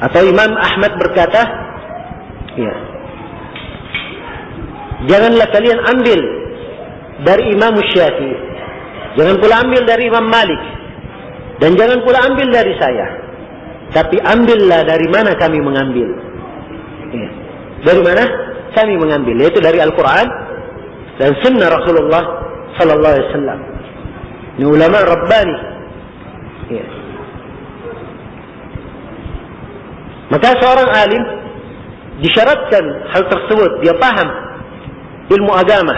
Atau Imam Ahmad berkata, ya, janganlah kalian ambil dari Imam Syafi'i, jangan pula ambil dari Imam Malik, dan jangan pula ambil dari saya, tapi ambillah dari mana kami mengambil. Ya. Dari mana kami mengambil? Yaitu dari Al-Quran dan Sunnah Rasulullah Sallallahu Alaihi Wasallam. Ini ulama Rabbani. Ya. Maka seorang alim disyaratkan hal tersebut, dia paham ilmu agama.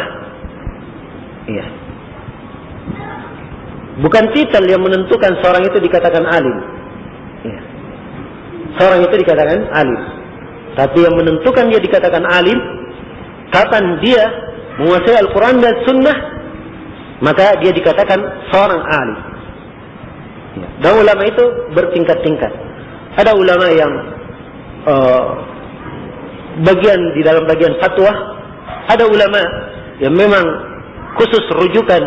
Iya. Bukan titel yang menentukan seorang itu dikatakan alim. Iya. Seorang itu dikatakan alim. Tapi yang menentukan dia dikatakan alim, kapan dia menguasai Al-Quran dan Sunnah, maka dia dikatakan seorang alim. Iya. Dan ulama itu bertingkat-tingkat. Ada ulama yang di dalam bagian fatwa, ada ulama yang memang khusus rujukan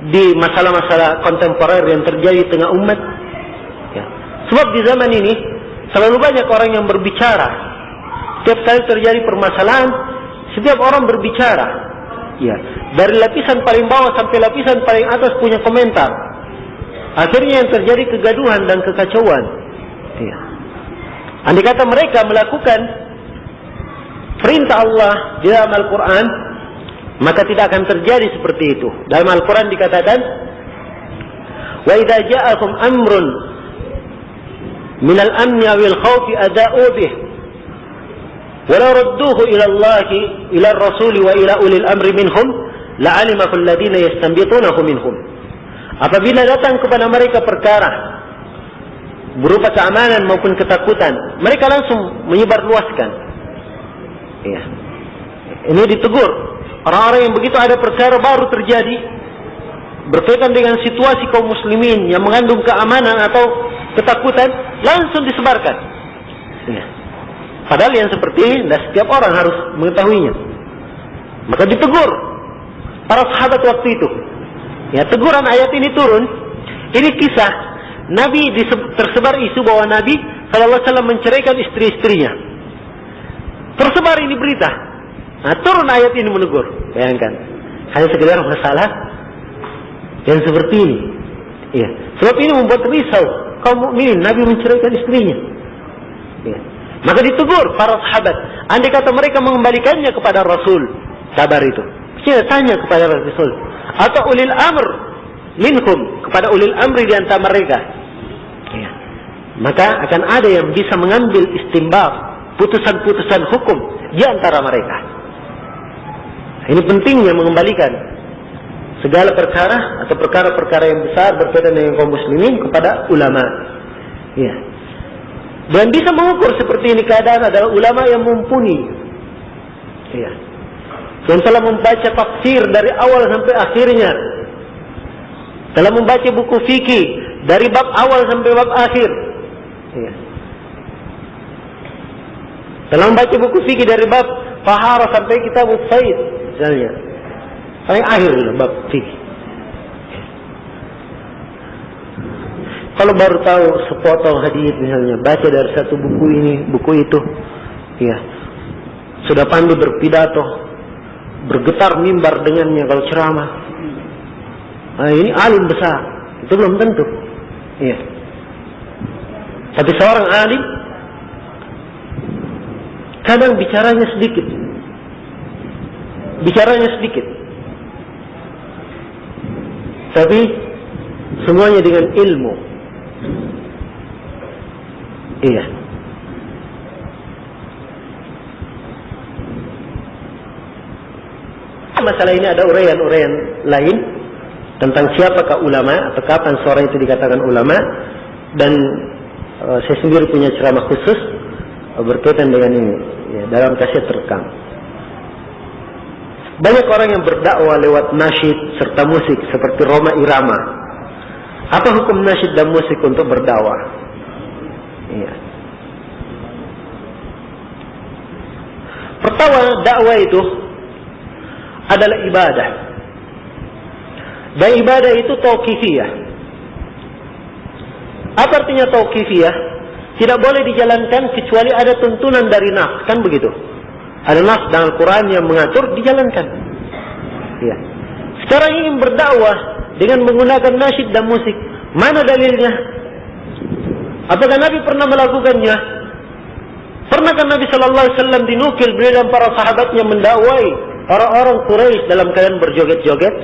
di masalah-masalah kontemporer yang terjadi di tengah umat. Ya. Sebab di zaman ini selalu banyak orang yang berbicara. Setiap kali terjadi permasalahan, setiap orang berbicara. Ya. Dari lapisan paling bawah sampai lapisan paling atas punya komentar. Akhirnya yang terjadi kegaduhan dan kekacauan. Ya. Andai kata mereka melakukan perintah Allah di dalam Al-Quran, maka tidak akan terjadi seperti itu. Dalam Al-Quran dikatakan, wa idza ja'akum amrun minal amni awil khawfi ada'u bih walau radduhu ila Allah ila ar-rasuli wa ila ulil amri minhum la'alimahu alladhina yastanbitunahu minhum. Apabila datang kepada mereka perkara berupa keamanan maupun ketakutan, mereka langsung menyebarluaskan. Ya. Ini ditegur. Orang-orang yang begitu ada perkara baru terjadi berkaitan dengan situasi kaum muslimin yang mengandung keamanan atau ketakutan, langsung disebarkan. Ya. Padahal yang seperti ini, dan setiap orang harus mengetahuinya. Maka ditegur para sahabat waktu itu. Ya, teguran ayat ini turun. Ini kisah Nabi tersebar isu bahwa Nabi Sallallahu Alaihi Wasallam menceraikan istri-istrinya. Tersebar ini berita. Nah, turun ayat ini menegur. Bayangkan, hanya sekedar masalah yang seperti ini. Iya. Sebab ini membuat risau kaum mukminin. Nabi menceraikan istrinya. Iya. Maka ditegur para sahabat. Andai kata mereka mengembalikannya kepada Rasul, sabar itu. Kita tanya kepada Rasul atau ulil amr minhum, kepada ulil amri di antara mereka. Ya. Maka akan ada yang bisa mengambil istimbab, putusan-putusan hukum di antara mereka. Ini pentingnya mengembalikan segala perkara atau perkara-perkara yang besar berkaitan dengan kaum muslimin kepada ulama. Ya. Dan bisa mengukur seperti ini keadaan adalah ulama yang mumpuni. Ya. Yang telah membaca tafsir dari awal sampai akhirnya. Telah membaca buku fikih dari bab awal sampai bab akhir. Ya. Telah membaca buku fikih dari bab Taharah sampai kitab Said, misalnya. Paling akhir bab fikih. Kalau baru tahu sepotong hadis misalnya, baca dari satu buku ini, buku itu, ya, sudah pandai berpidato, bergetar mimbar dengannya kalau ceramah. Nah, ini alim besar, itu belum tentu. Iya. Tapi seorang alim kadang bicaranya sedikit, tapi semuanya dengan ilmu. Iya. Masalah ini ada uraian-uraian lain tentang siapakah ulama atau kapan seorang itu dikatakan ulama, dan saya sendiri punya ceramah khusus berkaitan dengan ini ya, dalam kaset terekam. Banyak orang yang berdakwah lewat nasyid serta musik seperti Roma Irama. Apa hukum nasyid dan musik untuk berdakwah? Ya. Pertama, dakwah itu adalah ibadah. Dan ibadah itu tauqifiyah. Apa artinya tauqifiyah? tidak boleh dijalankan kecuali ada tuntunan dari nas, kan begitu? Ada nas dalam Al-Quran yang mengatur, dijalankan. Ya. Sekarang ingin berdakwah dengan menggunakan nasyid dan musik, mana dalilnya? Apakah Nabi pernah melakukannya? Pernahkah Nabi Sallallahu Alaihi Wasallam dinukil beliau dan para sahabatnya mendakwai orang-orang Quraisy dalam keadaan berjoget-joget?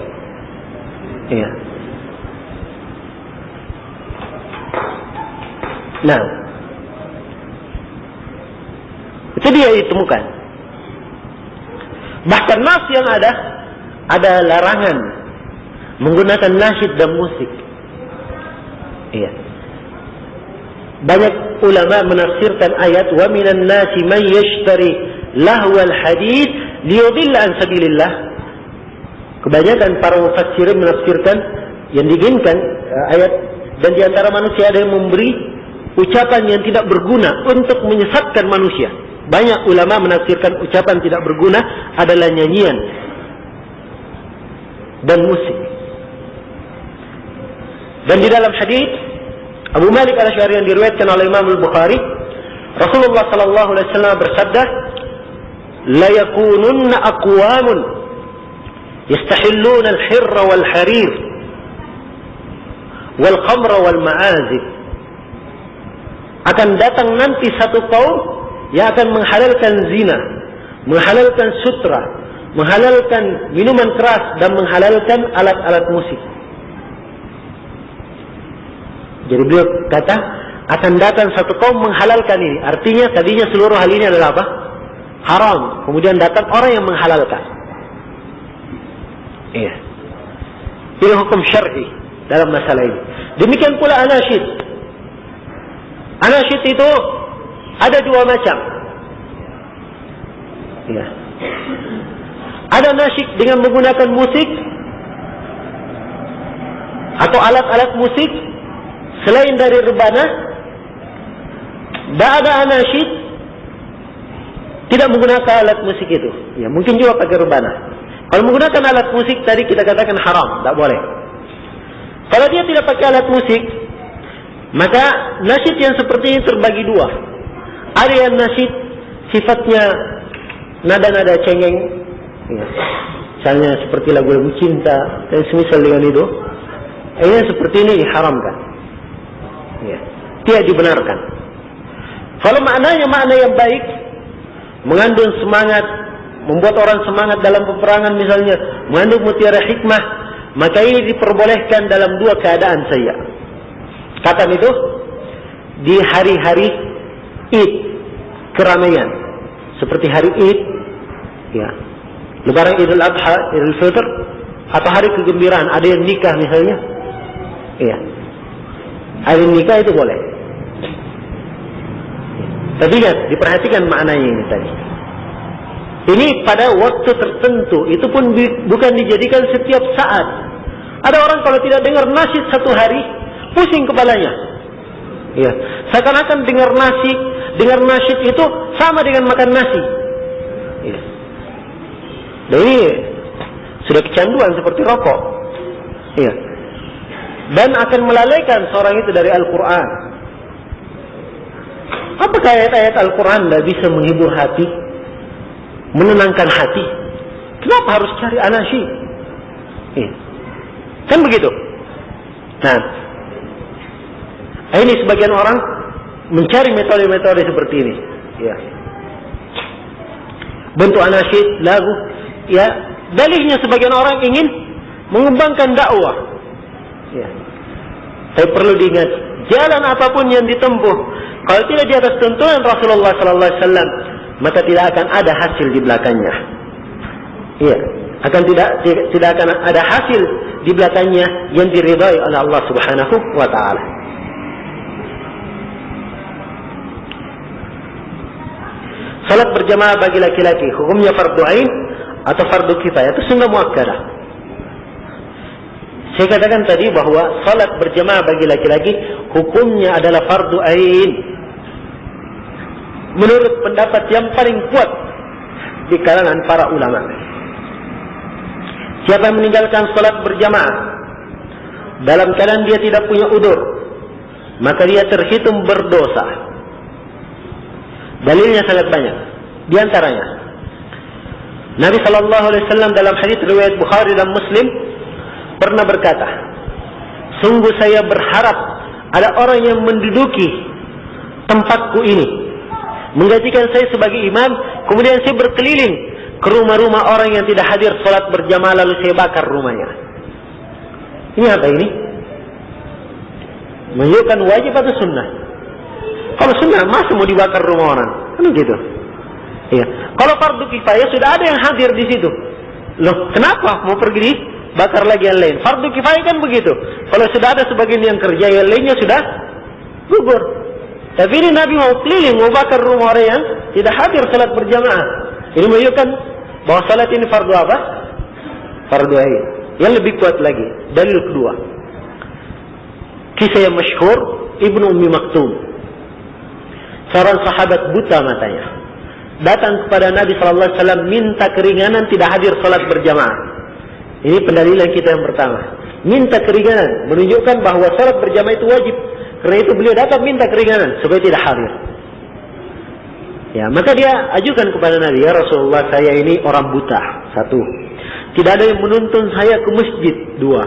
Iya. Nah, itu dia ditemukan. Bahkan nas yang ada larangan menggunakan nasyid dan musik. Iya. Banyak ulama menafsirkan ayat wa minan nasi man yashtari lahwal hadits liyudilla an sabilillah. Kebanyakan para mufassirin menafsirkan yang diinginkan ayat, dan di antara manusia ada yang memberi ucapan yang tidak berguna untuk menyesatkan manusia. Banyak ulama menafsirkan ucapan tidak berguna adalah nyanyian dan musik. Dan di dalam hadis Abu Malik Al-Asy'ari yang diriwayatkan oleh Imam Al-Bukhari, Rasulullah sallallahu alaihi wasallam bersabda, "La yakununna aqwamun yastahilluna al-hirra wal harir wal khamra wal ma'azif." Akan datang nanti satu kaum yang akan menghalalkan zina, menghalalkan sutra, menghalalkan minuman keras, dan menghalalkan alat-alat musik. Jadi beliau kata, akan datang satu kaum menghalalkan ini. Artinya tadinya seluruh hal ini adalah apa? Haram. Kemudian datang orang yang menghalalkan. Iya. Ini hukum syar'i dalam masalah ini. Demikian pula anasyid. Anasyid itu ada dua macam. Iya. Ada nasyid dengan menggunakan musik atau alat-alat musik selain dari rebana. Dan ada anasyid tidak menggunakan alat musik itu. Ya, mungkin juga pakai rebana. Kalau menggunakan alat musik tadi kita katakan haram, tak boleh. Kalau dia tidak pakai alat musik, maka nasyid yang seperti ini terbagi dua. Ada yang nasyid sifatnya nada-nada cengeng, ya, misalnya seperti lagu-lagu cinta dan semisal dengan itu. Ini seperti ini diharamkan. Ya, tidak dibenarkan. Kalau maknanya makna yang baik, mengandung semangat, membuat orang semangat dalam peperangan misalnya, mengandung mutiara hikmah, maka ini diperbolehkan dalam dua keadaan saja. Kapan itu? Di hari-hari Id, keramaian, seperti hari Id, ya, Lebaran Idul Adha, Idul Fitr, atau hari kegembiraan, ada yang nikah misalnya, ya, hari nikah itu boleh. Tapi ingat, diperhatikan maknanya ini tadi. Ini pada waktu tertentu, itu pun bukan dijadikan setiap saat. Ada orang kalau tidak dengar nasyid satu hari, pusing kepalanya. Ya, seakan-akan dengar nasyid itu sama dengan makan nasi. Ya. Dan ini sudah kecanduan seperti rokok. Ya. Dan akan melalaikan seorang itu dari Al-Quran. Apakah ayat-ayat Al-Quran tidak bisa menghibur hati, menenangkan hati? Kenapa harus cari anasyid? Ya. Kan begitu. Nah, ini sebagian orang mencari metode-metode seperti ini. Ya. Bentuk anasyid, lagu. Ya, dalihnya sebagian orang ingin mengembangkan dakwah. Ya. Tapi perlu diingat, jalan apapun yang ditempuh, kalau tidak di atas tuntunan Rasulullah Sallallahu Alaihi Wasallam, maka tidak akan ada hasil di belakangnya. Iya, tidak akan ada hasil di belakangnya yang diridai oleh Allah Subhanahu wa Ta'ala. Salat berjamaah bagi laki-laki hukumnya fardu ain atau fardu kifayah, itu sunnah muakkadah. Saya katakan tadi bahwa salat berjamaah bagi laki-laki hukumnya adalah fardu ain menurut pendapat yang paling kuat di kalangan para ulama. Siapa yang meninggalkan salat berjamaah dalam keadaan dia tidak punya udzur, maka dia terhitung berdosa. Dalilnya sangat banyak. Di antaranya, Nabi Shallallahu Alaihi Wasallam dalam hadits riwayat Bukhari dan Muslim pernah berkata, sungguh saya berharap ada orang yang menduduki tempatku ini, menggantikan saya sebagai imam, kemudian saya berkeliling ke rumah-rumah orang yang tidak hadir sholat berjamaah lalu saya bakar rumahnya. Ini apa ini? Menunjukkan wajib atau sunnah? Kalau sunnah, masa mau dibakar rumah orang? Kan gitu. Iya. Kalau fardu kifayah sudah ada yang hadir di situ. Loh, kenapa mau pergi bakar lagi yang lain? Fardu kifayah kan begitu. Kalau sudah ada sebagian yang kerja, yang lainnya sudah gugur. Tapi ini Nabi mau keliling, mau bakar rumah orang yang tidak hadir salat berjamaah. Ini menunjukkan bahwa salat ini fardu apa? Fardu ain. Yang lebih kuat lagi, dalil kedua. Kisah yang masyhur Ibnu Ummi Maktum. Seorang sahabat buta matanya datang kepada Nabi sallallahu alaihi wasallam minta keringanan tidak hadir salat berjamaah. Ini pendalilan kita yang pertama. Minta keringanan menunjukkan bahwa salat berjamaah itu wajib. Karena itu beliau datang minta keringanan supaya tidak hadir. Ya, maka dia ajukan kepada Nabi, ya Rasulullah, saya ini orang buta. Satu, tidak ada yang menuntun saya ke masjid. Dua,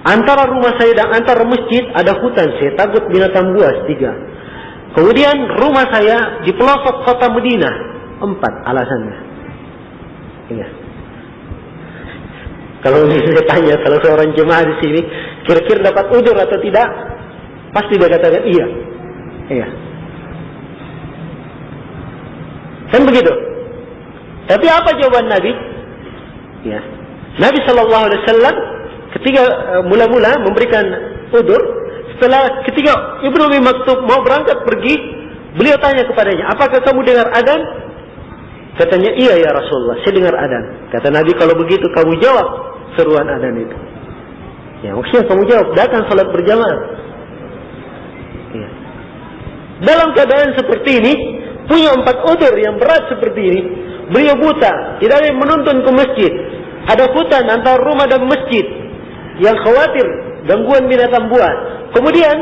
antara rumah saya dan antara masjid ada hutan, saya takut binatang buas. Tiga, kemudian rumah saya di pelosok kota Madinah. Empat, alasannya. Ya. Kalau saya tanya salah seorang jemaah di sini, kira-kira dapat udzur atau tidak? Pasti dia katakan iya. Iya. Kan begitu. Tapi apa jawaban Nabi? Ya. Nabi sallallahu alaihi wasallam ketika mula-mula memberikan udzur, setelah ketika Ibnu Ummi Maktum mau berangkat pergi, beliau tanya kepadanya, "Apakah kamu dengar adzan?" Katanya, "Iya ya Rasulullah, saya dengar adzan." Kata Nabi, "Kalau begitu kamu jawab seruan adzan itu." Ya, maksudnya kamu jawab, datang salat berjamaah. Ya. Dalam keadaan seperti ini, punya 4 udzur yang berat seperti ini, beliau buta, tidak ada yang menuntun ke masjid, ada hutan antara rumah dan masjid, yang khawatir gangguan binatang buas. Kemudian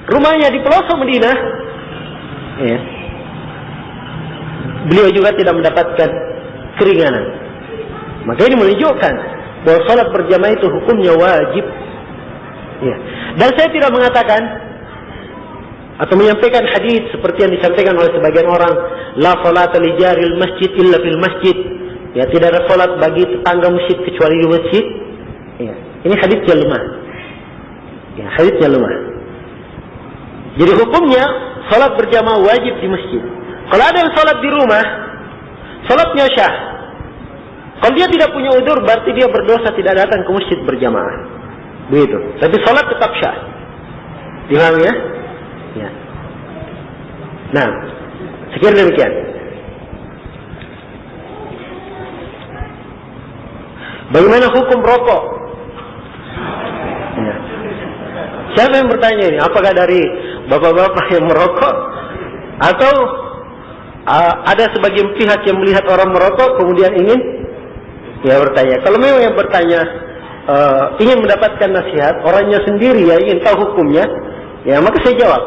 rumahnya di pelosok Madinah, ya. Beliau juga tidak mendapatkan keringanan. Maka ini menunjukkan bahwa salat berjamaah itu hukumnya wajib. Ya. Dan saya tidak mengatakan atau menyampaikan hadis seperti yang disampaikan oleh sebagian orang, la salata li jaril masjid illa fil masjid. Ya, tidak ada salat bagi tetangga masjid kecuali di masjid. Ya, ini hadisnya lemah. Ya, hadisnya lemah. Jadi hukumnya salat berjamaah wajib di masjid. Kalau ada yang salat di rumah, salatnya syah. Kalau dia tidak punya udzur, berarti dia berdosa tidak datang ke masjid berjamaah. Begitu. Tapi salat tetap syah. Dipahami ya? Ya. Nah, sekiranya demikian. Bagaimana hukum rokok? Ya. Siapa yang bertanya ini? Apakah dari bapak-bapak yang merokok, atau ada sebagian pihak yang melihat orang merokok kemudian ingin bertanya? Kalau memang yang bertanya ingin mendapatkan nasihat, orangnya sendiri ya ingin tahu hukumnya, ya maka saya jawab.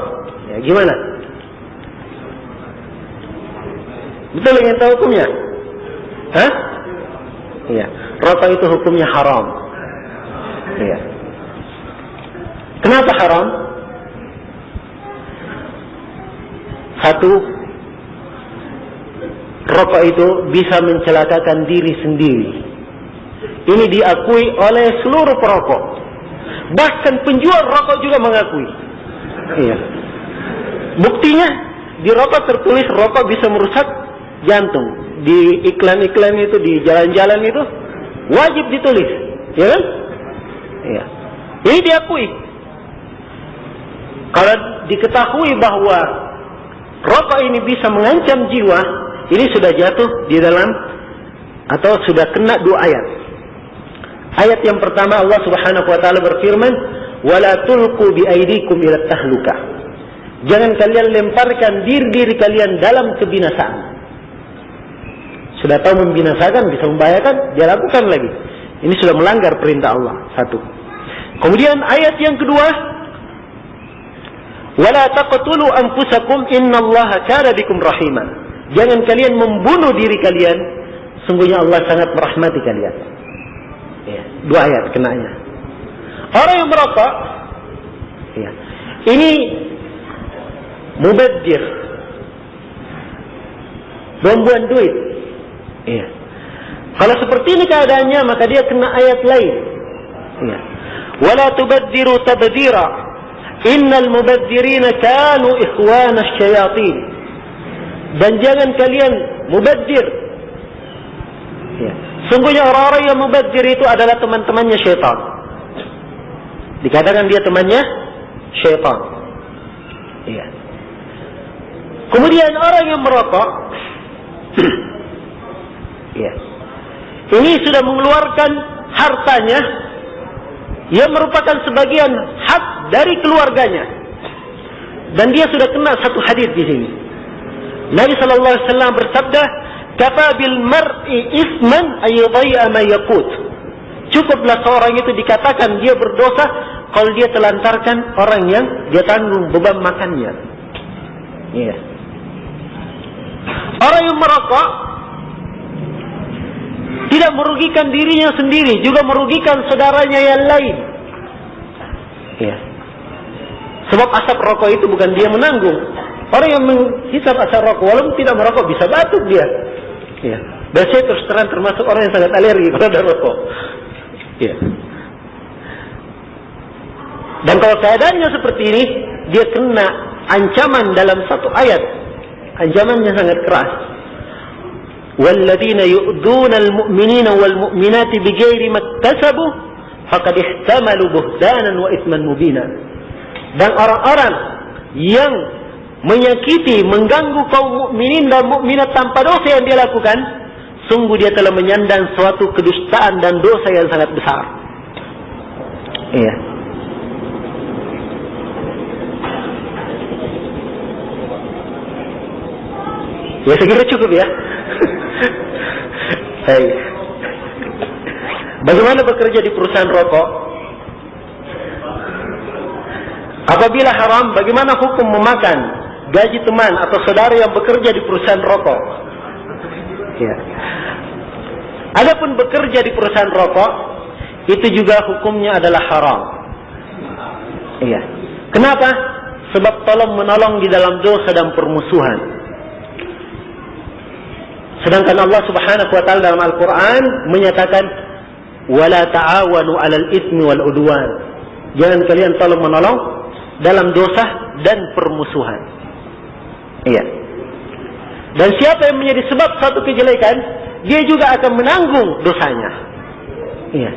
Ya, gimana? Betul ingin tahu hukumnya? Hah? Iya. Rokok itu hukumnya haram. Iya. Kenapa haram? Satu, rokok itu bisa mencelakakan diri sendiri. Ini diakui oleh seluruh perokok. Bahkan penjual rokok juga mengakui. Iya. Buktinya di rokok tertulis rokok bisa merusak jantung. Di iklan-iklan itu, di jalan-jalan itu wajib ditulis, ya kan? Iya. Ini diakui. Kalau diketahui bahwa rokok ini bisa mengancam jiwa, ini sudah jatuh di dalam atau sudah kena 2 ayat. Ayat yang pertama Allah Subhanahu wa taala berfirman, "Wala tulqu bi aydikum ila tahlukah." Jangan kalian lemparkan diri kalian dalam kebinasaan. Sudah tahu membinasakan, bisa membahayakan, dia lakukan lagi. Ini sudah melanggar perintah Allah. Satu. Kemudian ayat yang kedua, Wala taqtulu anfusakum innallaha kana bikum rahima. Jangan kalian membunuh diri kalian, sungguhnya Allah sangat merahmati kalian. Ya, 2 ayat kenanya. Orang yang merokok, ya, ini mubadzir, membuang duit. Ya. Kalau seperti ini keadaannya, maka dia kena ayat lain. Ya. Wala tubadziru tabdzira. Innal mubadzirina kanu ikhwana asyayatin. Dan jangan kalian mubadzir. Ya. Sungguhnya orang-orang yang mubadzir itu adalah teman-temannya syaitan. Dikatakan dia temannya syaitan. Ya. Kemudian orang yang merokok, ya, ini sudah mengeluarkan hartanya yang merupakan sebagian hak dari keluarganya, dan dia sudah kena satu hadis di sini. Nabi sallallahu alaihi wasallam bersabda, "Kafa bil mar'i isman ayyadhi'a ma yaqut." Cukuplah seorang itu dikatakan dia berdosa kalau dia telantarkan orang yang dia tanggung beban makannya. Iya. Orang yang merokok tidak merugikan dirinya sendiri, juga merugikan saudaranya yang lain. Ya. Sebab asap rokok itu bukan dia menanggung. Orang yang menghisap asap rokok, walaupun tidak merokok, bisa batuk dia. Ya. Dan saya terus terang termasuk orang yang sangat alergi pada rokok. Ya. Dan kalau keadaannya seperti ini, dia kena ancaman dalam satu ayat. Ancamannya sangat keras. وَالَّذِينَ يُؤْذُونَ الْمُؤْمِنِينَ وَالْمُؤْمِنَاتِ بِغَيْرِ مَا اكْتَسَبُوا فَقَدِ احْتَمَلُوا بُهْتَانًا وَإِثْمًا مُبِينًا. Dan orang-orang yang menyakiti, mengganggu kaum mukminin dan mukminat tanpa dosa yang dia lakukan, sungguh dia telah menyandang suatu kedustaan dan dosa yang sangat besar. Iya. Ya, saya kira cukup ya. Baik. Bagaimana bekerja di perusahaan rokok? Apabila haram, bagaimana hukum memakan gaji teman atau saudara yang bekerja di perusahaan rokok? Ya. Adapun bekerja di perusahaan rokok, itu juga hukumnya adalah haram. Iya. Kenapa? Sebab tolong menolong di dalam dosa dan permusuhan. Sedangkan Allah Subhanahu wa taala dalam Al-Qur'an menyatakan wala ta'awanu 'alal itsmi wal 'udwan. Jangan kalian tolong menolong dalam dosa dan permusuhan. Iya. Dan siapa yang menjadi sebab satu kejelekan, dia juga akan menanggung dosanya. Iya.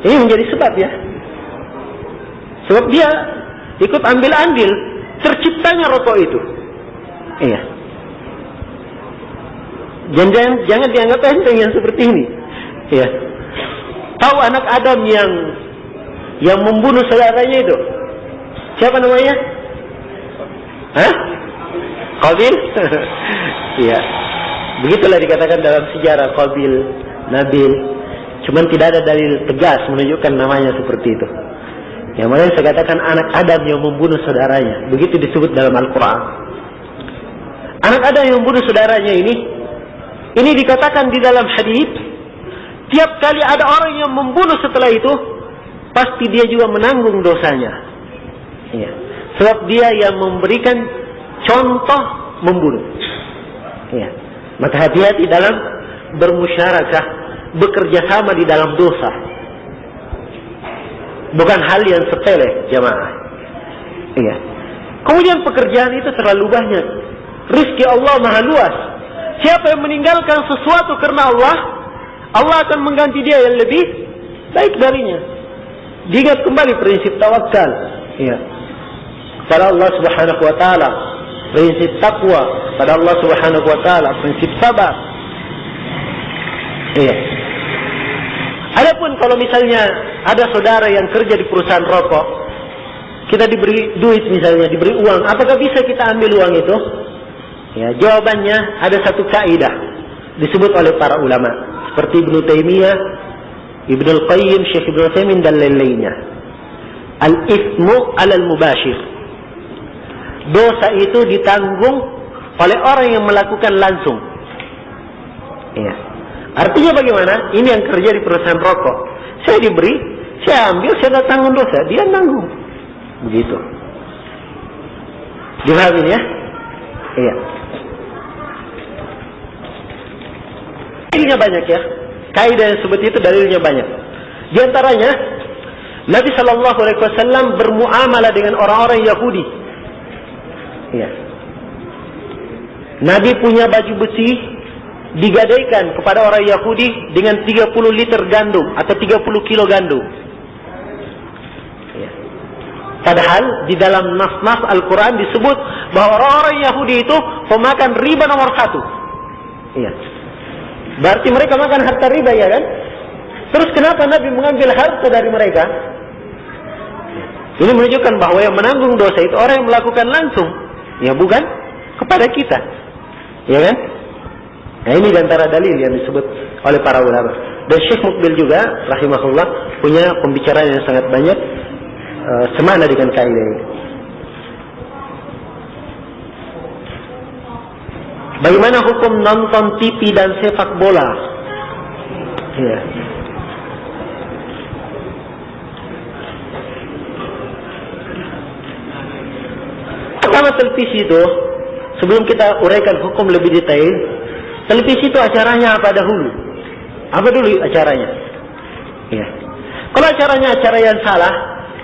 Ini menjadi sebab ya. Sebab dia ikut ambil andil terciptanya rokok itu. Iya. Jangan dianggap enteng yang seperti ini. Ya. Tahu anak Adam yang membunuh saudaranya itu? Siapa namanya? Hah? Qabil? Iya. Begitulah dikatakan dalam sejarah Qabil, Nabil. Cuman tidak ada dalil tegas menunjukkan namanya seperti itu. Yang mana saya katakan anak Adam yang membunuh saudaranya. Begitu disebut dalam Al-Quran. Anak Adam yang membunuh saudaranya ini dikatakan di dalam hadis, tiap kali ada orang yang membunuh setelah itu, pasti dia juga menanggung dosanya. Ya. Sebab dia yang memberikan contoh membunuh. Ya. Maka hati-hati dalam bermusyarakah, bekerja sama di dalam dosa. Bukan hal yang sepele, jamaah. Ya. Kemudian pekerjaan itu terlalu banyak. Rizki Allah maha luas. Siapa yang meninggalkan sesuatu karena Allah, Allah akan mengganti dia yang lebih baik darinya. Diingat kembali prinsip tawakal, ya, pada Allah Subhanahu wa taala, prinsip takwa pada Allah Subhanahu wa taala, prinsip sabar. Iya. Adapun kalau misalnya ada saudara yang kerja di perusahaan rokok, kita diberi duit misalnya, diberi uang, apakah bisa kita ambil uang itu? Ya, jawabannya ada satu kaidah disebut oleh para ulama seperti Ibnu Taimiyah, Ibnu Al-Qayyim, Syekh Ibnu Utsaimin dan lain-lainnya. Al-ithmu 'alal mubashir. dosa itu ditanggung oleh orang yang melakukan langsung. Iya. Artinya bagaimana? Ini yang kerja di perusahaan rokok. Saya diberi, saya ambil, saya tanggung dosa, dia tanggung. Begitu. Dipahami ya? Iya. Dalilnya banyak ya. Kaidah yang seperti itu dalilnya banyak. Di antaranya Nabi Shallallahu Alaihi Wasallam bermuamalah dengan orang-orang Yahudi. Iya. Nabi punya baju besi digadaikan kepada orang Yahudi dengan 30 liter gandum atau 30 kilo gandum. Ya. Padahal di dalam nas-nas Al-Quran disebut bahwa orang-orang Yahudi itu pemakan riba nomor 1. Iya. Berarti mereka makan harta riba, ya kan? Terus kenapa Nabi mengambil harta dari mereka? Ini menunjukkan bahwa yang menanggung dosa itu orang yang melakukan langsung, ya bukan kepada kita, ya kan? Nah, ini diantara dalil yang disebut oleh para ulama. Dan Syekh Mukbil juga rahimahullah punya pembicaraan yang sangat banyak semana dengan kaidah ini. Bagaimana hukum nonton TV dan sepak bola? Ya. Pertama, televisi itu, sebelum kita uraikan hukum lebih detail, televisi itu acaranya apa dahulu? Apa dulu acaranya? Ya. Kalau acaranya acara yang salah,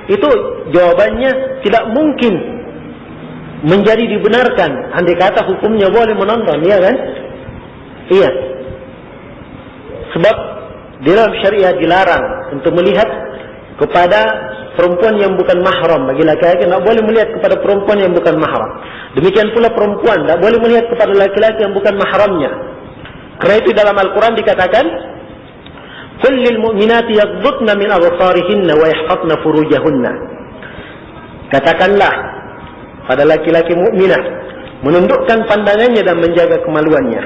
itu jawabannya tidak mungkin menjadi dibenarkan. Andai kata hukumnya boleh menonton, iya kan? Iya. Sebab di dalam syariat dilarang untuk melihat kepada perempuan yang bukan mahram. Bagi laki-laki tidak boleh melihat kepada perempuan yang bukan mahram. Demikian pula perempuan tidak boleh melihat kepada laki-laki yang bukan mahramnya. Karena itu dalam Al-Quran dikatakan, "Qul lil mu'minati yaghdudna min absarihinna wa yahfazna furujahunna." Katakanlah pada laki-laki mukminah menundukkan pandangannya dan menjaga kemaluannya.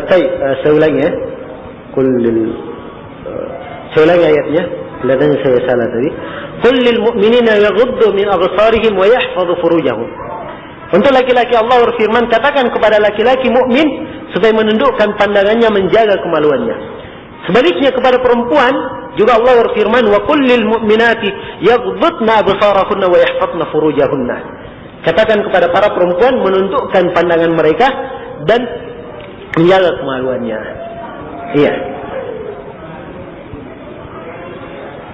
Saya ulangi ya. Qul lil saya ulangi ayatnya. Kelihatannya saya salah tadi. Qul lil mu'minina yaghuddu min absarihim wa yahfazu furujahum. Untuk laki-laki Allah berfirman, katakan kepada laki-laki mukmin supaya menundukkan pandangannya, menjaga kemaluannya. Sebaliknya kepada perempuan juga Allah berfirman, wa qul lil mu'minati yaghuddna absarahunna wa yahfazna furujahunna. Katakan kepada para perempuan menundukkan pandangan mereka dan menjaga kemaluannya. Iya.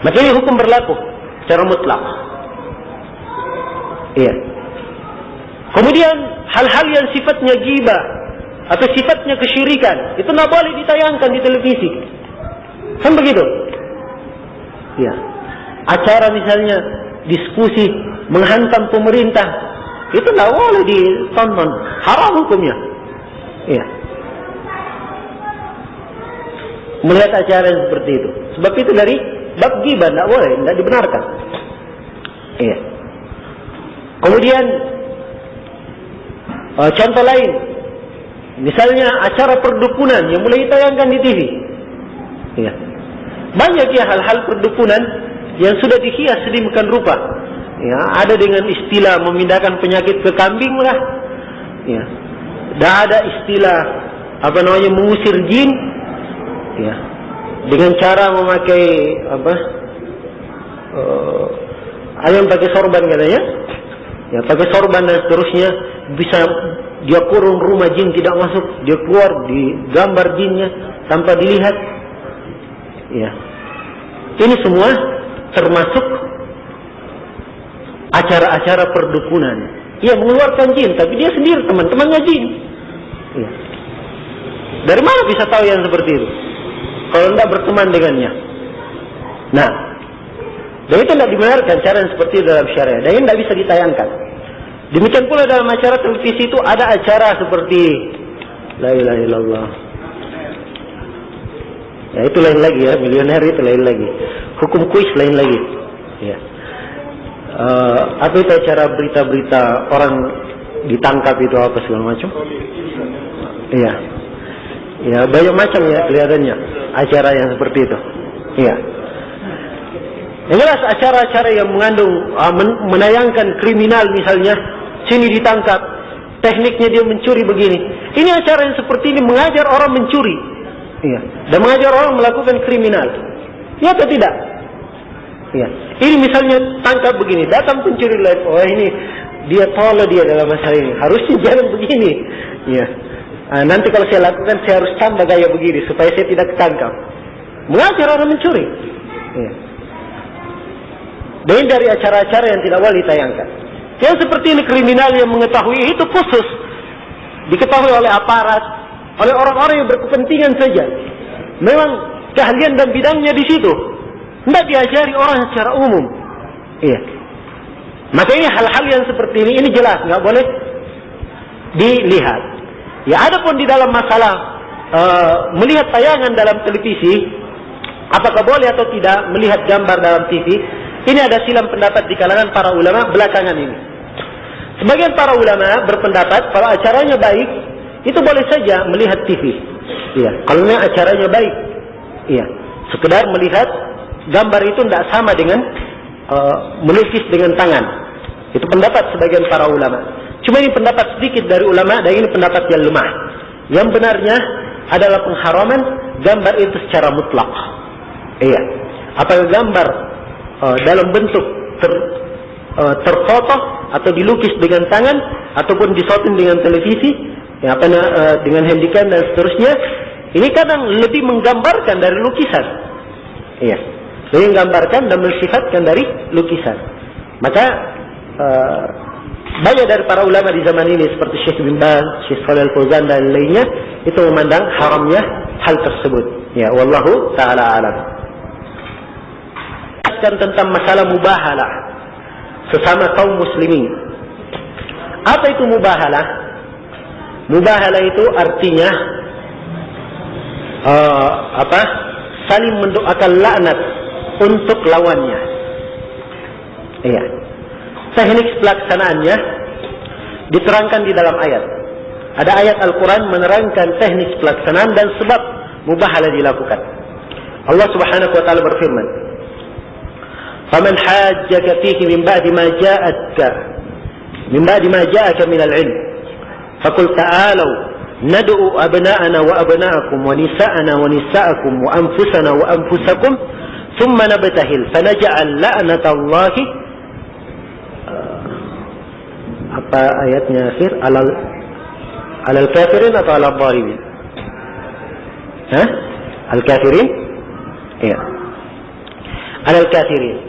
Maka ini hukum berlaku secara mutlak. Iya. Kemudian hal-hal yang sifatnya ghibah atau sifatnya kesyirikan itu tidak boleh ditayangkan di televisi. Kan begitu? Iya. Acara misalnya diskusi menghantam pemerintah itu tidak boleh ditonton. Haram hukumnya. Iya. Melihat acara yang seperti itu. Sebab itu dari bab ghibah tidak boleh, tidak dibenarkan. Iya. Kemudian contoh lain, misalnya acara perdukunan yang mulai ditayangkan di TV. Iya. Banyak ya hal-hal perdukunan yang sudah dihias sedemikian rupa. Ya, ada dengan istilah memindahkan penyakit ke kambing lah. Ya. Dan ada istilah mengusir jin. Ya. Dengan cara memakai ayam pakai sorban katanya. Ya, pakai sorban dan seterusnya, bisa dia kurung rumah jin tidak masuk, dia keluar digambar jinnya tanpa dilihat. Ya. Ini semua termasuk acara-acara perdukunan. Ia mengeluarkan jin, tapi dia sendiri teman-temannya jin. Ya. Dari mana bisa tahu yang seperti itu? Kalau tidak berteman dengannya. Nah, dan itu tidak dibenarkan cara yang seperti itu dalam syariat. Dan ini tidak bisa ditayangkan. Demikian pula dalam acara televisi itu ada acara seperti La ilaha illallah. Ya, itu lain lagi ya, milioner itu lain lagi. Hukum kuis lain lagi. Ya. Apa itu acara berita-berita orang ditangkap itu apa segala macam? Iya. Ya, banyak macam ya kelihatannya acara yang seperti itu. Iya. Yang jelas acara-acara yang mengandung menayangkan kriminal misalnya, sini ditangkap. Tekniknya dia mencuri begini. Ini acara yang seperti ini mengajar orang mencuri. Iya. Dan mengajar orang melakukan kriminal. Ya atau tidak? Iya. Ini misalnya tangkap begini, datang pencuri live. Oh ini dia tolol dia dalam masalah ini. Harusnya jangan begini. Iya. Nanti kalau saya lakukan saya harus tambah gaya begini supaya saya tidak ketangkap. Mengajar orang mencuri. Iya. Dan dari acara-acara yang tidak boleh ditayangkan. Yang seperti ini kriminal yang mengetahui itu khusus diketahui oleh aparat, oleh orang-orang yang berkepentingan saja. Memang keahlian dan bidangnya di situ. Tidak diajari orang secara umum. Iya. Makanya hal-hal yang seperti ini jelas nggak boleh dilihat. Ya, adapun di dalam masalah melihat tayangan dalam televisi, apakah boleh atau tidak melihat gambar dalam TV? Ini ada silang pendapat di kalangan para ulama belakangan ini. Sebagian para ulama berpendapat kalau acaranya baik, itu boleh saja melihat TV. Iya, kalau acaranya baik. Iya, sekedar melihat gambar itu tidak sama dengan melukis dengan tangan. Itu pendapat sebagian para ulama. Cuma ini pendapat sedikit dari ulama dan ini pendapat yang lemah. Yang benarnya adalah pengharaman gambar itu secara mutlak. Iya, apakah gambar dalam bentuk terfoto atau dilukis dengan tangan ataupun disotin dengan televisi, ya, dengan handycam dan seterusnya, ini kadang lebih menggambarkan dari lukisan. Iya, lebih menggambarkan dan mensifatkan dari lukisan. Maka banyak dari para ulama di zaman ini seperti Syekh bin Baz, Syekh Shalih Al-Fauzan dan lainnya itu memandang haramnya hal tersebut. Ya, wallahu taala alam. Tentang masalah mubahalah sesama kaum muslimin. Apa itu mubahalah? Mubahalah itu artinya saling mendoakan laknat untuk lawannya. Iya. Teknik pelaksanaannya diterangkan di dalam ayat. Ada ayat Al-Quran menerangkan teknik pelaksanaan dan sebab mubahalah dilakukan. Allah Subhanahu wa taala berfirman, فَمَنْ حَاجَّكَ فِيهِ مِنْ بَعْدِ مَا جَاءَكَ مِنَ الْعِلْمِ فَقُلْ تَعَالَوْا نَدْعُ أَبْنَاءَنَا وَأَبْنَاءَكُمْ وَنِسَاءَنَا وَنِسَاءَكُمْ وَأَنفُسَنَا وَأَنفُسَكُمْ ثُمَّ نَبْتَهِلْ فَنَجْعَلْ لَعْنَةَ اللَّهِ apa ayatnya akhir alal kafirin atau alal zalimin? Al kafirin? Iya. Alal kafirin.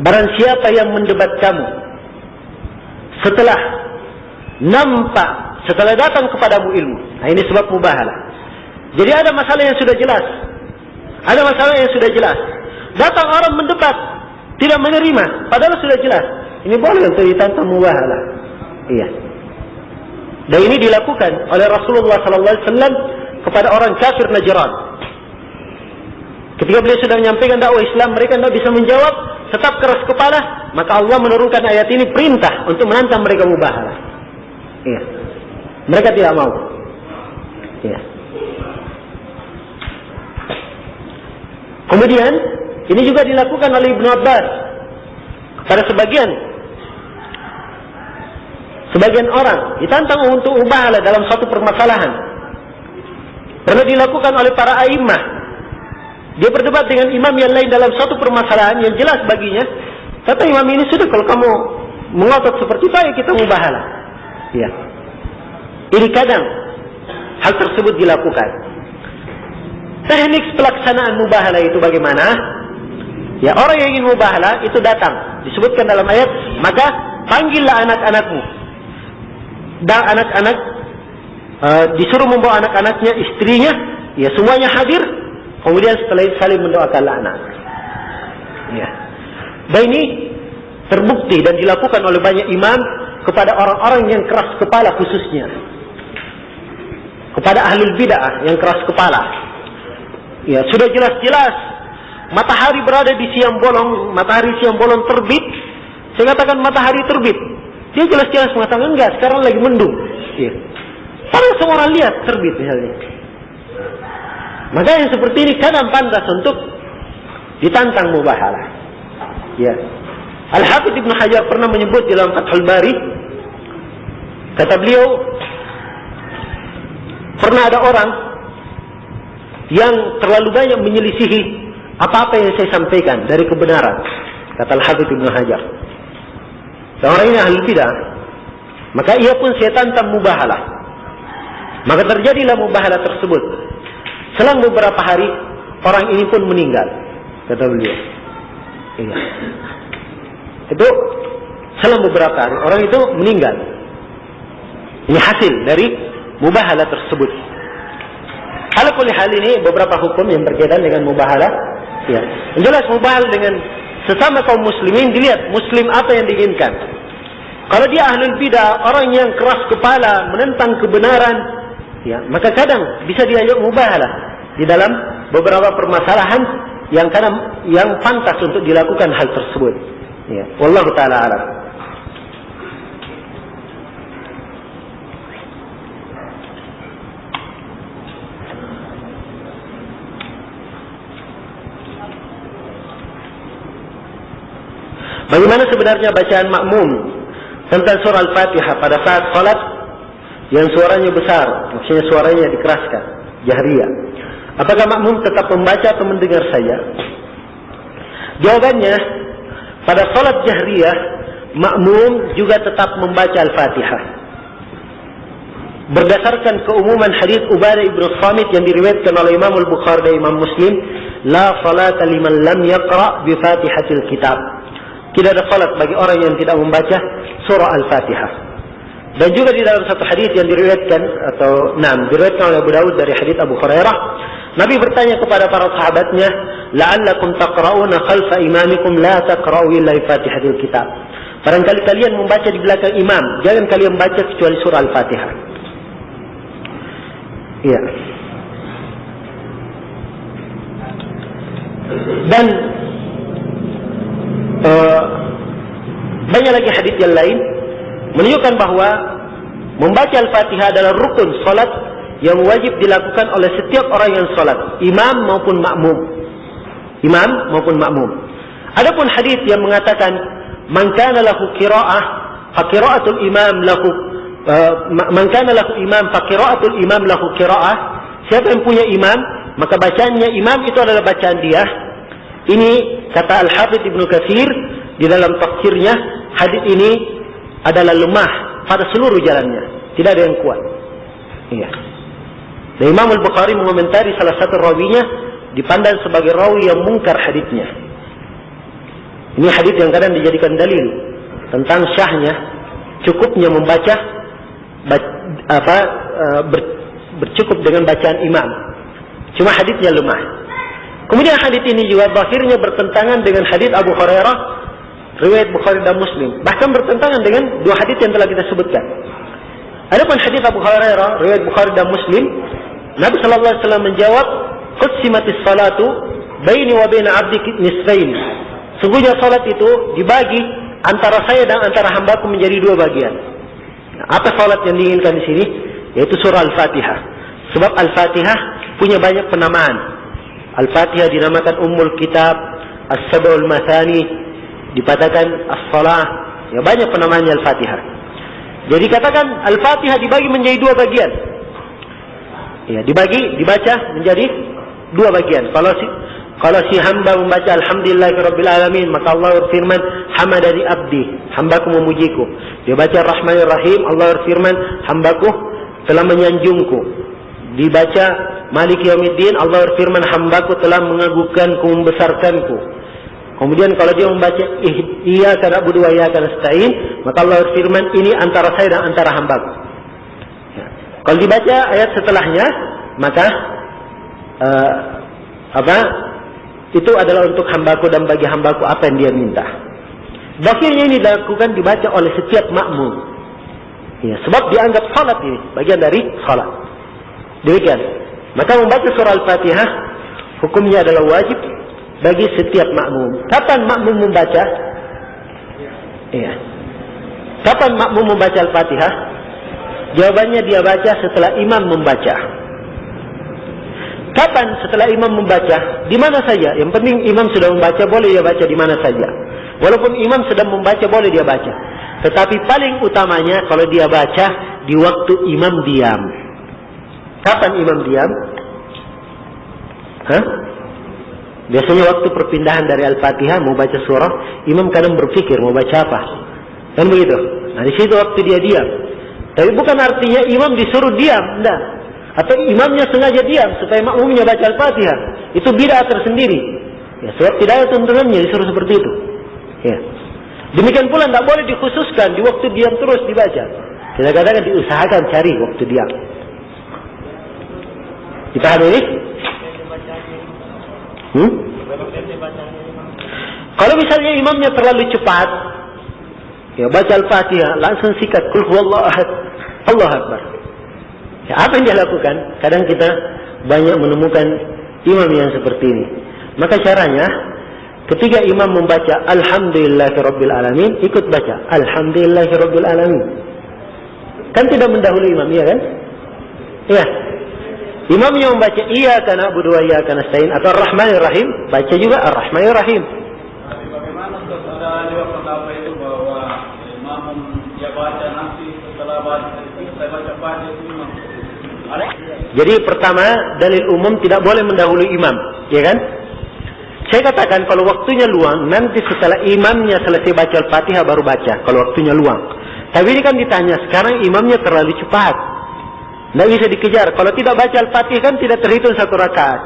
Barang siapa yang mendebat kamu setelah nampak, setelah datang kepadamu ilmu. Nah, ini sebab mubahalah. Jadi ada masalah yang sudah jelas. Ada masalah yang sudah jelas. Datang orang mendebat, tidak menerima, padahal sudah jelas. Ini boleh untuk ditantang mubahalah. Iya. Dan ini dilakukan oleh Rasulullah SAW kepada orang kafir Najran. Ketika beliau sudah menyampaikan dakwah Islam, mereka tidak bisa menjawab, tetap keras kepala, maka Allah menurunkan ayat ini perintah untuk menantang mereka mubahalah. Iya. Mereka tidak mau. Iya. Kemudian ini juga dilakukan oleh Ibnu Abbas pada sebagian orang ditantang untuk mubahalah dalam suatu permasalahan. Pernah dilakukan oleh para a'immah. Dia berdebat dengan imam yang lain dalam suatu permasalahan yang jelas baginya. Kata imam ini, sudah kalau kamu mengotot seperti itu, ayo kita mubahalah. Ya. Ini kadang hal tersebut dilakukan. Teknik pelaksanaan mubahalah itu bagaimana? Ya, orang yang ingin mubahalah itu datang. Disebutkan dalam ayat, maka panggillah anak-anakmu. Dan anak-anak disuruh membawa anak-anaknya, istrinya, ya semuanya hadir. Kemudian setelah itu saling mendoakan laknat. Ya. Dan ini terbukti dan dilakukan oleh banyak imam kepada orang-orang yang keras kepala khususnya. Kepada ahlul bid'ah yang keras kepala. Ya, sudah jelas-jelas matahari berada di siang bolong, matahari siang bolong terbit. Saya katakan matahari terbit. Dia jelas-jelas mengatakan enggak, sekarang lagi mendung. Ya. Padahal semua orang lihat terbit misalnya. Maka yang seperti ini kadang pantas untuk ditantang mubahalah. Ya. Al-Hafidz Ibnu Hajar pernah menyebut dalam Fathul Bari, kata beliau, pernah ada orang yang terlalu banyak menyelisihi apa-apa yang saya sampaikan dari kebenaran, kata Al-Hafidz Ibnu Hajar. Dan orang ini ahli bidah, maka ia pun saya tantang mubahalah. Maka terjadilah mubahalah tersebut. Selang beberapa hari, orang ini pun meninggal, kata beliau. Iya. Itu selang beberapa hari, orang itu meninggal. Ini hasil dari mubahalah tersebut. Ala kulli hal, ini beberapa hukum yang berkaitan dengan mubahalah. Ya. Yang jelas mubahalah dengan sesama kaum muslimin, dilihat muslim apa yang diinginkan. Kalau dia ahlul bidah, orang yang keras kepala, menentang kebenaran, ya, maka kadang bisa diajak mubahalah di dalam beberapa permasalahan yang pantas untuk dilakukan hal tersebut. Ya, wallahu taala alam. Bagaimana sebenarnya bacaan makmum tentang surah Al-Fatihah pada saat salat yang suaranya besar, maksudnya suaranya dikeraskan, jahriyah? Apakah makmum tetap membaca atau mendengar saja? Jawabannya, pada salat jahriyah, makmum juga tetap membaca Al-Fatihah. Berdasarkan keumuman hadis Ubadah ibn Samit yang diriwayatkan oleh Imam Al-Bukhari dan Imam Muslim, la salata liman lam yaqra bi Fatihatil Kitab. Tidak ada salat bagi orang yang tidak membaca surah Al-Fatihah. Dan juga di dalam satu hadis yang diriwayatkan diriwayatkan oleh Abu Dawud dari hadis Abu Hurairah, Nabi bertanya kepada para sahabatnya, la'allakum taqra'una khalfa imamikum la taqra'u illa Fatihatil Kitab. Barangkali kalian membaca di belakang imam, jangan kalian baca kecuali surah Al-Fatihah. Iya. Dan banyak lagi hadis yang lain menunjukkan bahwa membaca Al-Fatihah adalah rukun salat yang wajib dilakukan oleh setiap orang yang salat, imam maupun makmum. Imam maupun makmum. Adapun hadis yang mengatakan man kana lahu qira'ah fa qira'atul imam lahu man kana lahu imam fa qira'atul imam lahu qira'ah, siapa yang punya imam maka bacaannya imam itu adalah bacaan dia. Ini kata Al-Hafidz Ibnu Katsir di dalam tafsirnya, hadis ini adalah lemah pada seluruh jalannya, tidak ada yang kuat. Iya. Dan Imam Al-Bukhari mengomentari salah satu rawinya dipandang sebagai rawi yang mungkar hadisnya. Ini hadis yang kadang dijadikan dalil tentang syahnya, cukupnya membaca bercukup dengan bacaan imam. Cuma hadisnya lemah. Kemudian hadis ini juga akhirnya bertentangan dengan hadis Abu Hurairah riwayat Bukhari dan Muslim. Bahkan bertentangan dengan dua hadis yang telah kita sebutkan. Adapun hadis Abu Hurairah riwayat Bukhari dan Muslim, Nabi sallallahu alaihi wasallam menjawab, "Qusimatis salatu baini wa baina 'abdi nisfain." Sungguhnya salat itu dibagi antara saya dan antara hambaku menjadi dua bagian. Nah, apa salat yang diinginkan di sini? Yaitu surah Al-Fatihah. Sebab Al-Fatihah punya banyak penamaan. Al-Fatihah dinamakan Ummul Kitab, As-Sab'ul Mathani, dikatakan As-Salah. Ya, banyak penamaannya Al-Fatihah. Jadi katakan Al-Fatihah dibagi menjadi dua bagian. Ya, dibaca menjadi dua bagian. Kalau si hamba membaca Alhamdulillahirabbil alamin, maka Allah berfirman, Hamadani abdi, hambaku memujiku. Dia baca Rahmanir Rahim, Allah berfirman, hambaku telah menyanjungku. Dibaca Maliki Yaumiddin, Allah berfirman, hambaku telah mengagungkanku, membesarkanku. Kemudian kalau dia membaca Iyyaka na'budu wa iyyaka nasta'in, maka Allah berfirman, ini antara saya dan antara hambaku. Ya. Kalau dibaca ayat setelahnya, maka itu adalah untuk hambaku dan bagi hambaku apa yang dia minta. Akhirnya ini dilakukan, dibaca oleh setiap makmum. Ya, sebab dianggap salat ini bagian dari salat. Demikian. Maka membaca surah Al-Fatihah hukumnya adalah wajib bagi setiap makmum. Kapan makmum membaca? Iya. Kapan makmum membaca Al-Fatihah? Jawabannya dia baca setelah imam membaca. Kapan setelah imam membaca? Di mana saja. Yang penting imam sudah membaca, boleh dia baca di mana saja. Walaupun imam sedang membaca, boleh dia baca. Tetapi paling utamanya kalau dia baca di waktu imam diam. Kapan imam diam? Biasanya waktu perpindahan dari Al-Fatihah mau baca surah, imam kadang berpikir mau baca apa. Kan begitu? Nah, di situ waktu dia diam. Tapi bukan artinya imam disuruh diam, enggak. Atau imamnya sengaja diam supaya makmumnya baca Al-Fatihah. Itu bid'ah tersendiri. Ya, sebab tidak ada tuntunannya disuruh seperti itu. Ya. Demikian pula tidak boleh dikhususkan di waktu diam terus dibaca. Kita katakan diusahakan cari waktu diam. Dipahami ini? Kalau misalnya imamnya terlalu cepat, ya baca Al-Fatihah langsung sikat qul huwallahu ahad, Allahu akbar. Ya, apa yang dia lakukan? Kadang kita banyak menemukan imam yang seperti ini. Maka caranya, ketika imam membaca Alhamdulillahirabbil alamin, ikut baca Alhamdulillahirabbil alamin. Kan tidak mendahului imam, ya kan? Iya. Imamnya membaca Iyyaka na'budu wa iyyaka nasta'in atau Ar-Rahmanir Rahim, baca juga Ar-Rahmanir Rahim. Bagaimana ada juga pendapat itu bahwa imam dia baca nanti setelah baca Fatihah itu imam. Jadi pertama, dalil umum tidak boleh mendahului imam, ya kan? Saya katakan kalau waktunya luang, nanti setelah imamnya selesai baca Al-Fatihah baru baca, kalau waktunya luang. Tapi ini kan ditanya, sekarang imamnya terlalu cepat. Tidak bisa dikejar. Kalau tidak baca Al-Fatihah kan tidak terhitung satu rakaat.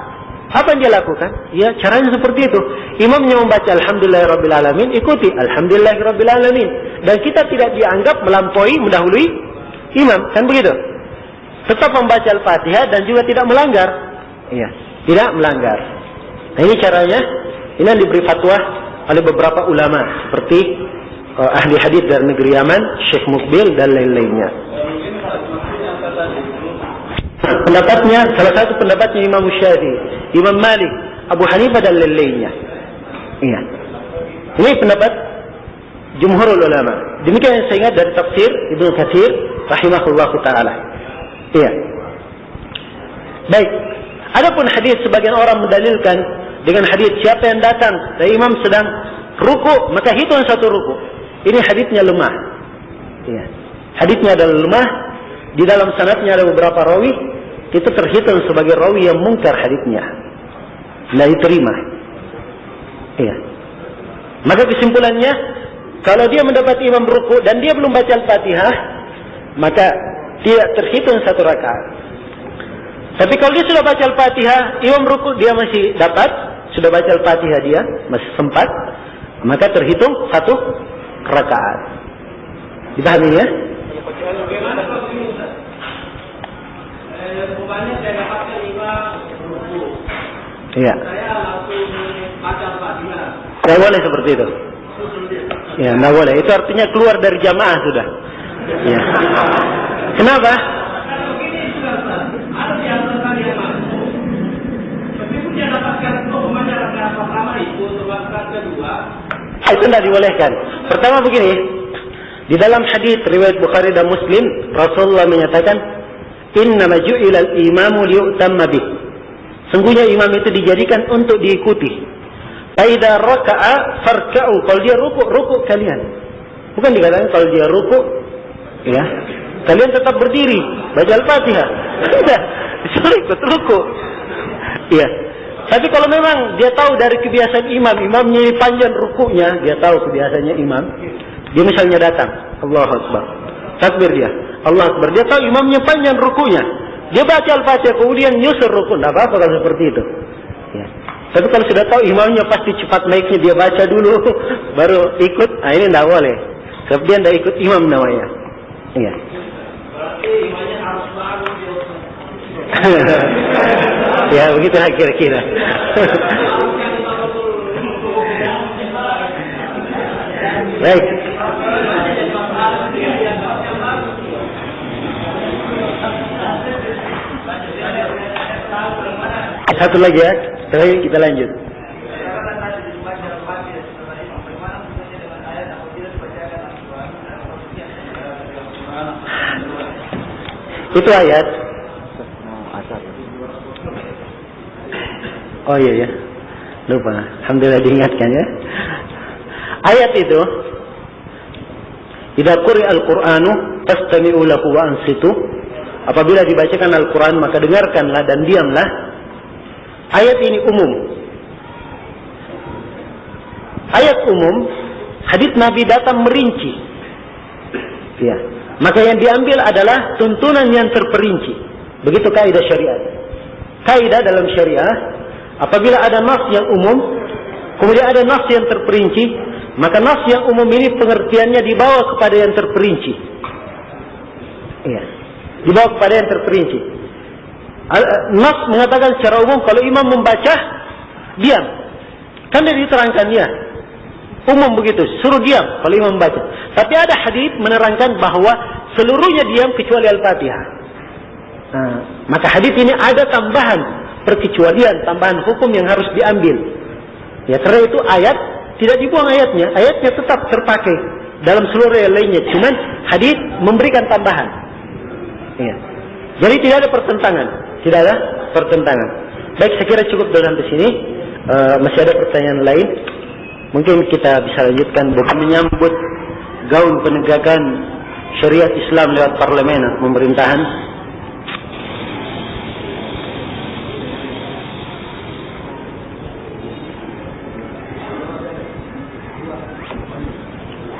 Apa yang dia lakukan? Ya, caranya seperti itu. Imamnya membaca Alhamdulillahirabbil alamin, ikuti Alhamdulillahirabbil alamin. Dan kita tidak dianggap melampaui, mendahului imam, kan begitu? Tetap membaca Al-Fatihah dan juga tidak melanggar. Iya, tidak melanggar. Nah, ini caranya. Ini yang diberi fatwa oleh beberapa ulama seperti ahli hadis dari negeri Yaman, Syekh Muqbil dan lain-lainnya. Pendapatnya, salah satu pendapatnya Imam Syafi'i, Imam Malik, Abu Hanifah dan lain-lainnya. Iya. Ini pendapat jumhurul ulama. Demikian yang saya ingat dari tafsir Ibnu Katsir rahimahullahu taala. Iya. Baik. Adapun hadis sebagian orang mendalilkan dengan hadis siapa yang datang dan imam sedang ruku maka hitung satu ruku. Ini hadisnya lemah. Iya. Hadisnya adalah lemah. Di dalam sanadnya ada beberapa rawi, itu terhitung sebagai rawi yang mungkar hadisnya, tidak diterima. Iya. Maka kesimpulannya, kalau dia mendapat imam ruku dan dia belum baca Al-Fatihah, maka tidak terhitung satu rakaat. Tapi kalau dia sudah baca Al-Fatihah, imam ruku dia masih dapat, sudah baca Al-Fatihah dia masih sempat, maka terhitung satu rakaat. Dipahami ya? Bukannya saya dapatkan 5 ruku. Iya. Saya langsung baca Al-Fatihah. Tidak boleh seperti itu. Ya, tidak boleh. Itu artinya keluar dari jamaah sudah. Ya. Kenapa? Kalau begini sudah ada di antara kalian mampu. Meskipun dia dapatkan untuk membaca rakaat pertama itu untuk rakaat kedua. Itu tidak dibolehkan. Pertama begini. Di dalam hadis riwayat Bukhari dan Muslim, Rasulullah menyatakan, "Innama ju'ilal imamu liyu'tamma bih." Sungguhnya imam itu dijadikan untuk diikuti. Faidza raka'a farka'u. Kalau dia ruku kalian. Bukan dikatakan kalau dia ruku, ya, kalian tetap berdiri, baca Al-Fatihah. Tidak, disuruh ikut ruku. Iya. Tapi kalau memang dia tahu dari kebiasaan imamnya ini panjang rukunya, dia tahu kebiasaannya imam. Dia misalnya datang, Allahu Akbar, takbir dia, Allah Akbar. Dia tahu imamnya panjang rukunya. Dia baca Al-Fatihah kemudian nyusul ruku, tidak apa-apa kalau seperti itu. Ya. Tapi kalau sudah tahu imamnya pasti cepat naiknya, dia baca dulu, baru ikut. Nah, ini tidak boleh. Sebab dia tidak ikut imam namanya. Iya. Berarti imamnya harus baru dia. Ya begitu kira-kira. Baik. Satu lagi ya, terakhir kita lanjut. Itu ayat. Oh iya ya, lupa. Alhamdulillah diingatkan ya. Ayat itu, "Idza quri'a al-Qur'anu fastami'u lahu wa ansitu." Apabila dibacakan Al-Quran maka dengarkanlah dan diamlah. Ayat ini umum. Ayat umum, hadits Nabi datang merinci. Ya. Maka yang diambil adalah tuntunan yang terperinci. Begitu kaidah syariat. Kaidah dalam syariah, apabila ada nas yang umum, kemudian ada nas yang terperinci, maka nas yang umum ini pengertiannya dibawa kepada yang terperinci. Iya. Dibawa kepada yang terperinci. Nas mengatakan secara umum kalau imam membaca, diam. Kan dia diterangkan ya. Umum begitu, suruh diam kalau imam membaca. Tapi ada hadis menerangkan bahwa seluruhnya diam kecuali Al-Fatihah. Nah, maka hadis ini ada tambahan perkecualian, tambahan hukum yang harus diambil. Ya, karena itu ayat tidak dibuang ayatnya. Ayatnya tetap terpakai dalam seluruh yang lainnya. Cuman hadis memberikan tambahan. Ya. Jadi tidak ada pertentangan. Tidak ada pertentangan. Baik, saya kira cukup sampai sini. Masih ada pertanyaan lain. Mungkin kita bisa lanjutkan bukan menyambut gaun penegakan syariat Islam lewat parlemen pemerintahan.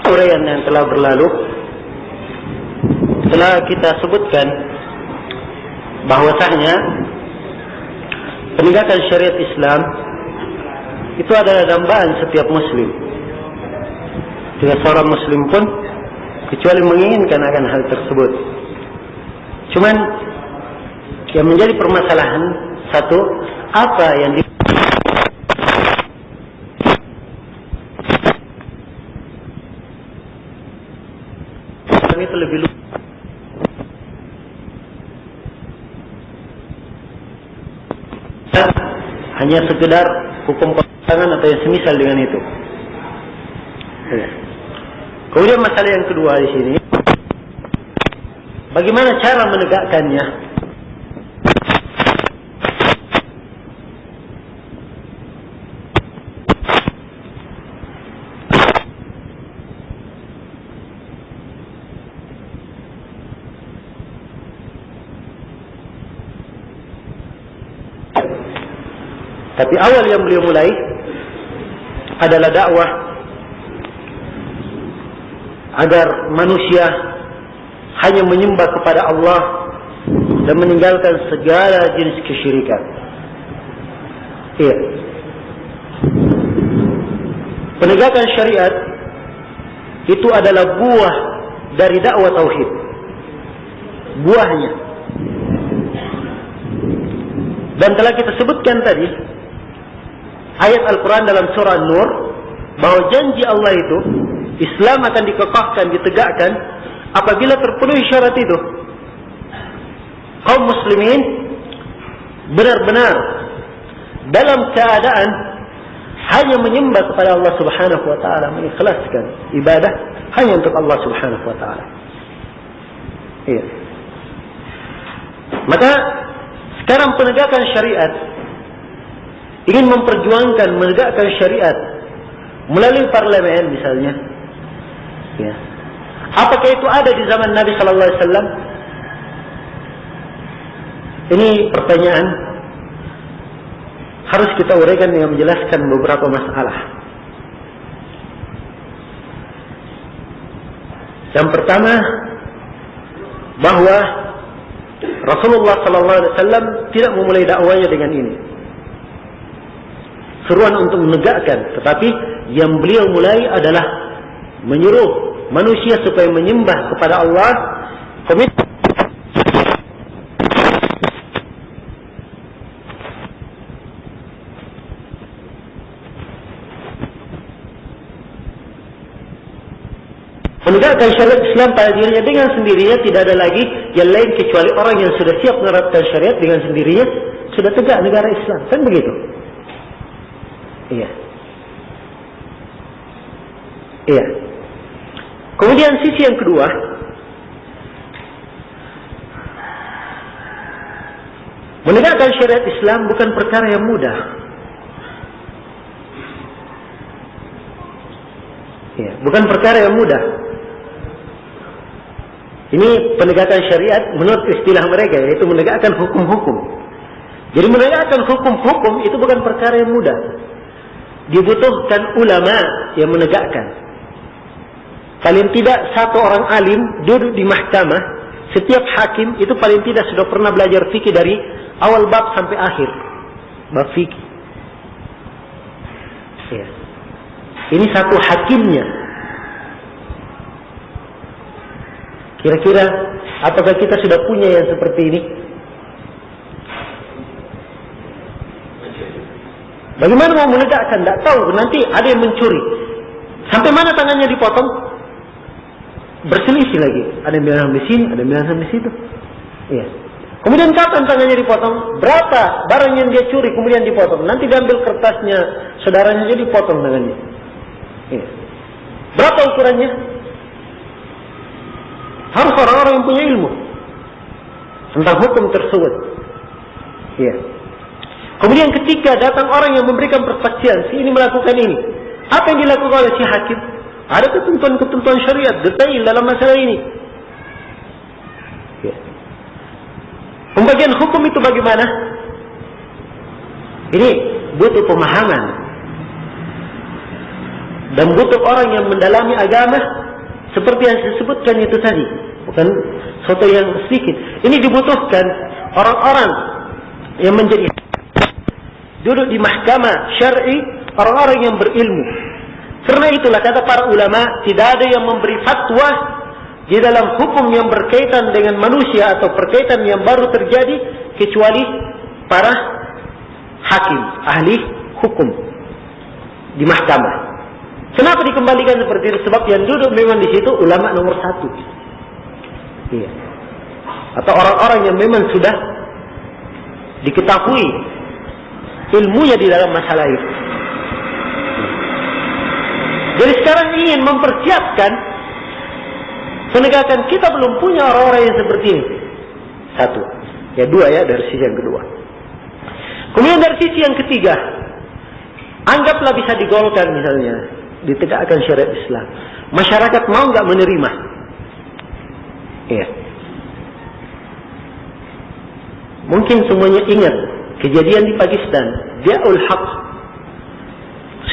Uraian yang telah berlalu telah kita sebutkan bahwasanya penegakan syariat Islam itu adalah dambaan setiap muslim. Tidak seorang muslim pun kecuali menginginkan akan hal tersebut. Cuman yang menjadi permasalahan satu, apa yang itu lebih luas. Hanya sekedar hukum pertangan atau yang semisal dengan itu. Kemudian masalah yang kedua di sini, bagaimana cara menegakkannya? Tapi awal yang beliau mulai adalah dakwah agar manusia hanya menyembah kepada Allah dan meninggalkan segala jenis kesyirikan. Iya. Penegakan syariat itu adalah buah dari dakwah tauhid. Buahnya. Dan telah kita sebutkan tadi ayat Al-Quran dalam surah Nur bahwa janji Allah itu Islam akan dikekahkan, ditegakkan apabila terpenuhi syarat itu. Kaum muslimin benar-benar dalam keadaan hanya menyembah kepada Allah Subhanahu wa taala, mengikhlaskan ibadah hanya untuk Allah Subhanahu wa taala. Iya. Maka sekarang penegakan syariat, ingin memperjuangkan menegakkan syariat melalui parlemen misalnya. Ya. Apakah itu ada di zaman Nabi sallallahu alaihi wasallam? Ini pertanyaan harus kita uraikan dengan menjelaskan beberapa masalah. Yang pertama, bahwa Rasulullah sallallahu alaihi wasallam tidak memulai dakwanya dengan ini. Seruan untuk menegakkan, tetapi yang beliau mulai adalah menyuruh manusia supaya menyembah kepada Allah, komitmen menegakkan syariat Islam pada dirinya dengan sendirinya. Tidak ada lagi yang lain kecuali orang yang sudah siap menerapkan syariat dengan sendirinya, sudah tegak negara Islam. Kan begitu? Iya. Iya. Kemudian sisi yang kedua, menegakkan syariat Islam bukan perkara yang mudah. Bukan perkara yang mudah. Ini penegakan syariat menurut istilah mereka, yaitu menegakkan hukum-hukum. Jadi menegakkan hukum-hukum itu bukan perkara yang mudah. Dibutuhkan ulama yang menegakkan. Paling tidak satu orang alim duduk di mahkamah, setiap hakim itu paling tidak sudah pernah belajar fikih dari awal bab sampai akhir. Bab fikih. Ya. Ini satu hakimnya. Kira-kira apakah kita sudah punya yang seperti ini? Bagaimana mau menegakkan? Tidak tahu. Nanti ada yang mencuri. Sampai mana tangannya dipotong? Berselisih lagi. Ada yang bilang di sini, ada yang bilang di situ. Iya. Kemudian kapan tangannya dipotong? Berapa barang yang dia curi kemudian dipotong? Nanti diambil kertasnya saudaranya jadi dipotong tangannya. Iya. Berapa ukurannya? Harus orang-orang yang punya ilmu tentang hukum tersebut. Iya. Kemudian ketika datang orang yang memberikan persaksian, si ini melakukan ini, apa yang dilakukan oleh si hakim? Ada ketentuan-ketentuan syariat detail dalam masalah ini. Ya. Pembagian hukum itu bagaimana? Ini butuh pemahaman dan butuh orang yang mendalami agama seperti yang disebutkan itu tadi. Bukan sesuatu yang sedikit. Ini dibutuhkan orang-orang yang menjadi duduk di mahkamah syar'i, orang-orang yang berilmu. Karena itulah kata para ulama, tidak ada yang memberi fatwa di dalam hukum yang berkaitan dengan manusia atau berkaitan yang baru terjadi kecuali para hakim, ahli hukum di mahkamah. Kenapa dikembalikan seperti itu? Sebab yang duduk memang di situ ulama nomor 1. Iya. Atau orang-orang yang memang sudah diketahui ilmunya di dalam masalah itu. Jadi sekarang ingin mempersiapkan penegakan, kita belum punya orang-orang yang seperti ini. Satu. Ya, dua ya, dari sisi yang kedua. Kemudian dari sisi yang ketiga, anggaplah bisa digolkan misalnya, ditegakkan syariat Islam. Masyarakat mau nggak menerima? Iya. Mungkin semuanya ingat kejadian di Pakistan, Diaul Haq.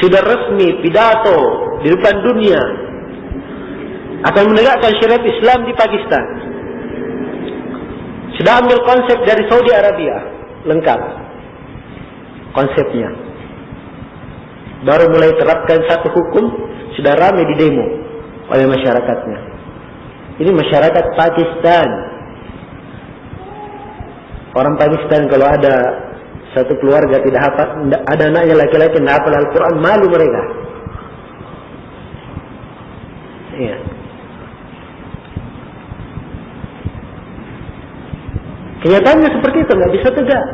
Sudah resmi pidato di depan dunia akan menegakkan syariat Islam di Pakistan. Sudah ambil konsep dari Saudi Arabia, lengkap konsepnya. Baru mulai terapkan satu hukum, sudah ramai di demo oleh masyarakatnya. Ini masyarakat Pakistan. Orang Pakistan kalau ada satu keluarga tidak hafal, ada anaknya laki-laki tidak hafal Al-Quran, malu mereka. Iya. Kenyataannya seperti itu, nggak bisa tegak.